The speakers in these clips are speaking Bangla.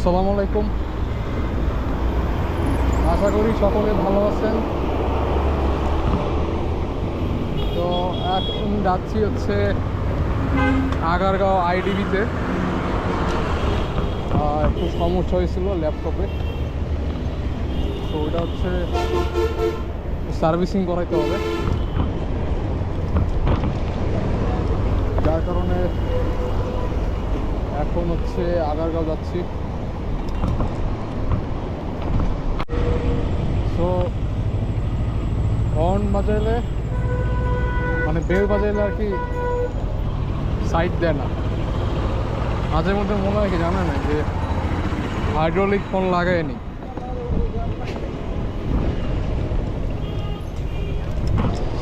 আসসালামু আলাইকুম। আশা করি সকলে ভালো আছেন। তো এখন যাচ্ছি হচ্ছে আগারগাঁও আইডিবিতে। একটু সমস্যা হয়েছিল ল্যাপটপে, তো ওটা হচ্ছে সার্ভিসিং করাইতে হবে, যার কারণে এখন হচ্ছে আগারগাঁও যাচ্ছি। তো হর্ন বাজাইলে মানে বেল বাজাইলে আর কি সাইড দেয় না। মাঝে মধ্যে মনে হয় কি জানে না যে হাইড্রোলিক ফোন লাগায়নি।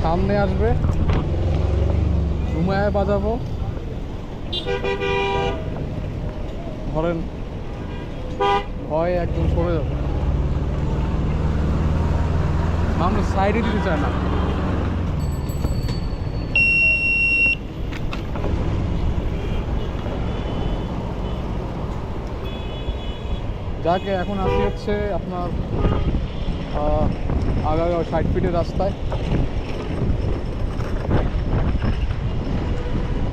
সামনে আসবে, ঘুমায় বাজাবো, ধরেন ভয় একদম সরে যাবে। মানুষ সাইডে দিতে চায় না। যাকে এখন আসি হচ্ছে আপনার আগারগাঁও 60 ফিটের রাস্তায়।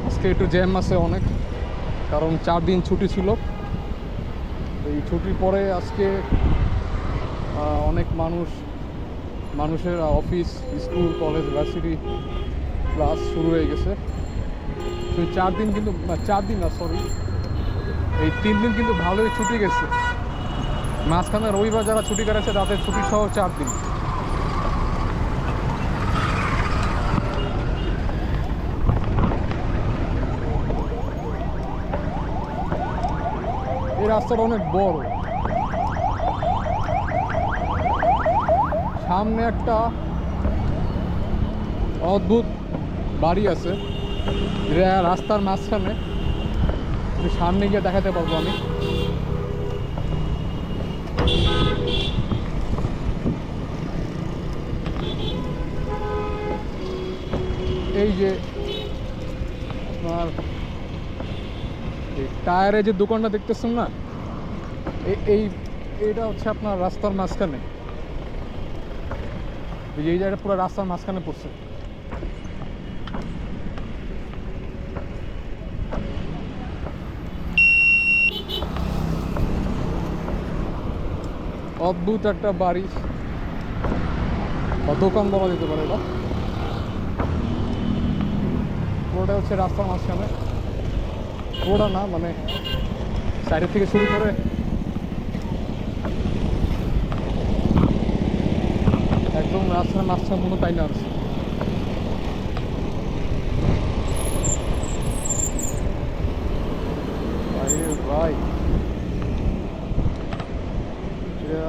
আজকে একটু জ্যাম আছে অনেক, কারণ 4 দিন ছুটি ছিল। এই ছুটির পরে আজকে অনেক মানুষের office, school, college, varsity class শুরু হয়ে গেছে। তো 4 দিন কিন্তু 4 দিন না, সরি, এই 3 দিন কিন্তু ভালোই ছুটি গেছে। মাঝখানে রবিবার যারা ছুটি কাটাচ্ছে তাদের ছুটি সহ 4 দিন। এই রাস্তাটা অনেক বড়। সামনে একটা অদ্ভুত বাড়ি আছে, যেটা রাস্তার মাঝখানে। সামনে গিয়ে দেখাতে পারবো আমি। এই যে আপনার এই টায়ারের যে দোকানটা দেখতেছেন না, এইটা হচ্ছে আপনার রাস্তার মাঝখানে। এই জায়গাটা পুরো রাস্তার মাঝখানে পড়ছে। অদ্ভুত একটা বাড়ি বা দোকান বলা যেতে পারে। এটা পুরোটা হচ্ছে রাস্তার মাঝখানে। পুরোটা না, মানে সাইডের থেকে শুরু করে একদম রাস্তার মাঝখানে মতো তাই না আছে। ভাই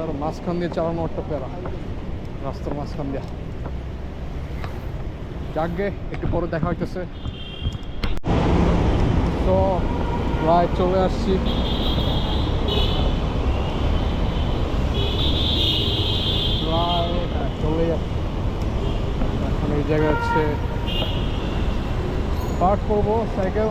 আর মাঝখান দিয়ে চালানো একটা প্যারা, রাস্তার মাঝখান দিয়ে। যাকগে, একটু পরে দেখা হইতেছে। তো প্রায় চলে আসছি। প্রায় চলে যাচ্ছি। এখন এই জায়গায় হচ্ছে পার্ক করবো সাইকেল।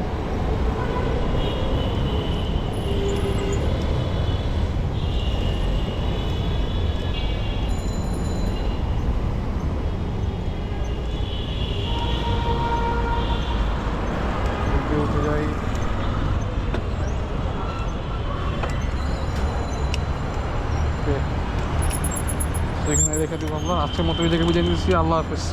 উঠে যাই। সেখানে রেখে দিব আমরা। আজকের মতো এই জায়গায় বুঝে নিচ্ছি। আল্লাহ হাফেজ।